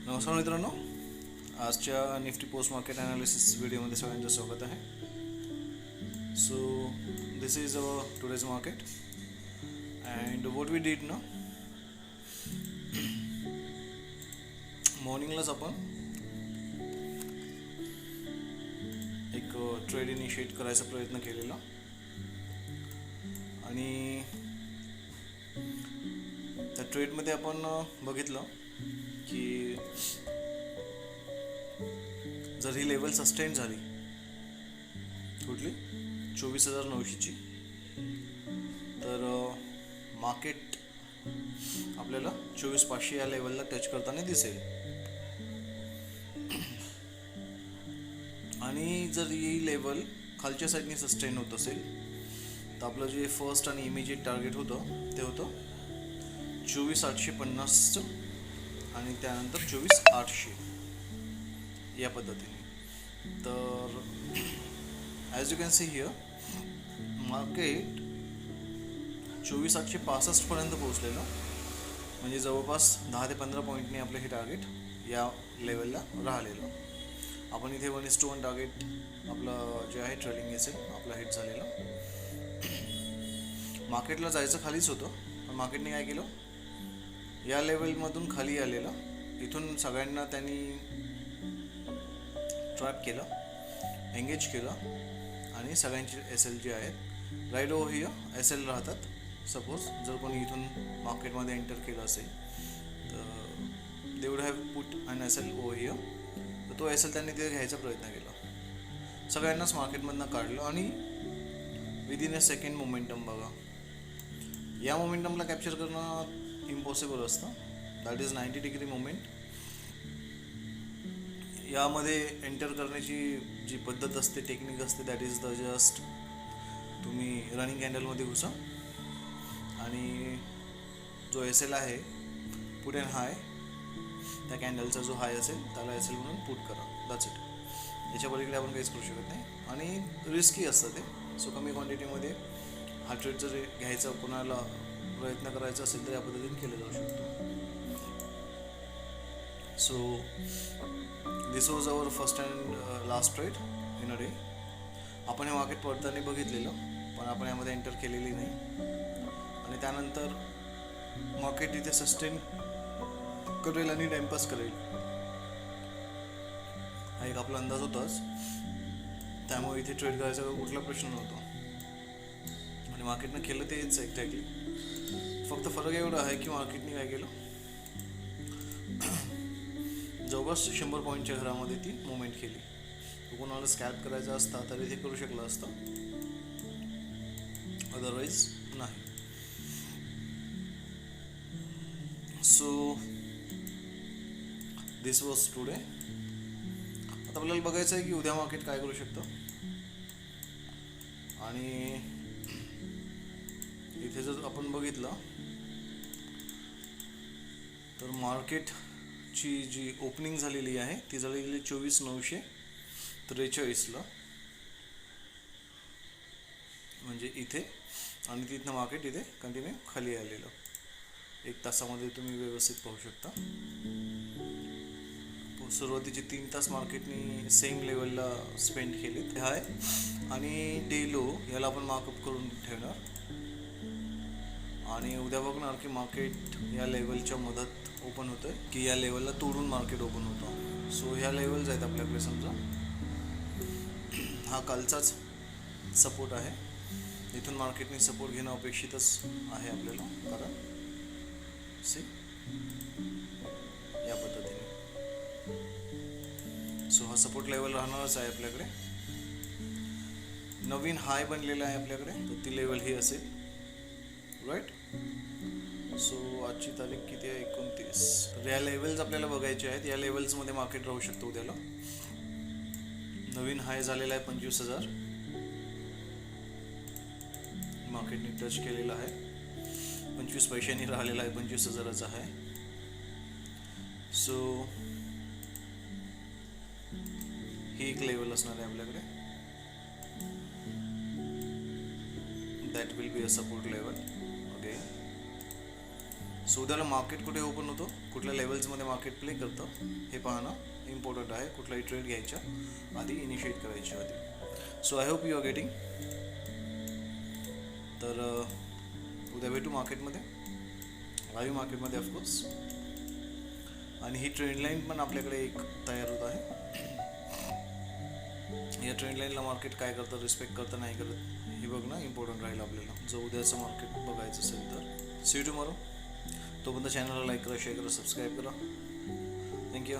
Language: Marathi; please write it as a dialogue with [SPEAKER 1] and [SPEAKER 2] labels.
[SPEAKER 1] नमस्कार मित्रांनो, आजच्या निफ्टी पोस्ट मार्केट ॲनालिसिस व्हिडिओमध्ये सगळ्यांचं स्वागत आहे. So this is our today's market and what we did ना, मॉर्निंगलाच आपण एक ट्रेड इनिशिएट करायचा प्रयत्न केलेला आणि त्या ट्रेडमध्ये आपण बघितलं की जर ही लेवल सस्टेन झाली कुठली 24,900ची, तर मार्केट आपल्याला 24,500 या लेवलला टच करताना दिसेल. आणि जर ही लेवल खालच्या साईडने सस्टेन होत असेल तर आपलं जे फर्स्ट आणि इमिजिएट टार्गेट होतं ते होतं 24,850 आणि त्यानंतर 24,800 या पद्धतीने. तर as you can see here market 24,865 पर्यंत पोहोचलेलं, म्हणजे जवळपास 10 ते 15 पॉईंटने आपलं हे टार्गेट या लेवलला राहिलेलं. आपण इथे 1:1 टार्गेट आपलं जे आहे ट्रेलिंग असेल आपलं हिट झालेलं. मार्केटला जायचं खालीच होतं, पण मार्केटने काय केलं, या लेवलमधून खाली आलेलं, इथून सगळ्यांना त्यांनी ट्रॅप केलं, एंगेज केलं आणि सगळ्यांचे एस एल जे आहेत right over here S L राहतात. सपोज जर कोणी इथून मार्केटमध्ये एंटर केलं असेल तर they would have put an S L over here. तर तो एस एल त्यांनी तिथे घ्यायचा प्रयत्न केला, सगळ्यांनाच मार्केटमधनं काढलं आणि विदिन अ सेकंड मोमेंटम बघा, या मोमेंटमला कॅप्चर करणं इम्पॉसिबल असतं. That is 90 degree moment. यामध्ये एंटर करण्याची जी पद्धत असते, टेक्निक असते, दॅट इज द जस्ट तुम्ही रनिंग कॅन्डलमध्ये घुसा आणि जो एस एल आहे पुट अँड हाय, त्या कॅन्डलचा जो हाय असेल त्याला एस एल म्हणून पुट करा. That's it. याच्या पलीकडे आपण काहीच करू शकत नाही आणि रिस्की असतं ते. सो कमी क्वांटिटीमध्ये हा ट्रेड जर घ्यायचा कोणाला प्रयत्न करायचा असेल तर या पद्धतीने केलं जाऊ शकतो. So this was our first and last trade in a day. आपण हे मार्केट पडताना बघितलेलं, पण आपण यामध्ये एंटर केलेली नाही. आणि त्यानंतर मार्केट इथे सस्टेन करेल आणि टाइमपास करेल हा एक आपला अंदाज होताच. त्यामुळे इथे ट्रेड करायचा कुठला प्रश्न नव्हता आणि मार्केटनं केलं तेच एक्झॅक्टली. फक्त फरक एवढा आहे की मार्केटने काय केलं, जवळपास 100 पॉईंटच्या घरामध्ये ती मुवमेंट केली. कोणाला स्कॅल्प करायचा असता तरी ते करू शकलं असतं, अदरवाईज नाही. So this was today. आता आपल्याला बघायचं आहे की उद्या मार्केट काय करू शकतं. आणि इथे जर आपण बघितलं तर मार्केटची जी ओपनिंग झालेली आहे ती झालेली 24,943ला, म्हणजे इथे. आणि तिथनं मार्केट इथे कंटिन्यू खाली आलेलं. एक तासामध्ये तुम्ही व्यवस्थित पाहू शकता. सुरुवातीचे 3 तास मार्केटने सेम लेवलला स्पेंड केलेत हाय आणि डे लो याला आपण मार्कअप करून ठेवणार आणि उद्या बघणार की मार्केट या लेवलच्या मदत ओपन होतं की या लेवलला तोडून मार्केट ओपन होतं. सो ह्या लेवल्स आहेत आपल्याकडे. समजा हा कालचाच सपोर्ट आहे, इथून मार्केटने सपोर्ट घेणं अपेक्षितच आहे आपल्याला, कारण सी या पद्धतीने. सो हा सपोर्ट लेवल राहणारच आहे आपल्याकडे. नवीन हाय बनलेला आहे आपल्याकडे, तर ती लेवल ही असेल, राईट. सो आजची तारीख किती आहे, 29. तर या लेवल्स आपल्याला बघायचे आहेत. या लेवल्समध्ये मार्केट राहू शकतो उद्याला. नवीन हाय झालेला आहे 25,000, मार्केटने टच केलेला आहे. 25 पैशांनी राहिलेला आहे 25,000चा आहे. सो ही एक लेवल असणार आहे आपल्याकडे. That will be a support level again. So उद्याला मार्केट कुठे ओपन होतं, कुठल्या लेवल्समध्ये मार्केट प्ले करतं हे पाहणं इम्पॉर्टंट आहे. कुठलाही ट्रेड घ्यायच्या आधी, इनिशिएट करायच्या आधी. So I hope you are getting. तर उद्या भेटू मार्केटमध्ये, लाईव्ह मार्केटमध्ये ऑफकोर्स. आणि ही ट्रेंड लाईन पण आपल्याकडे एक तयार होत आहे. या ट्रेंड लाईनला मार्केट काय करतं, रिस्पेक्ट करतं नाही करत हे बघणं इम्पॉर्टंट राहील आपल्याला, जर उद्याचं मार्केट बघायचं असेल तर. See you tomorrow. तोपर्यंत चॅनलला लाईक करा, शेअर करा, सबस्क्राईब करा. थँक्यू.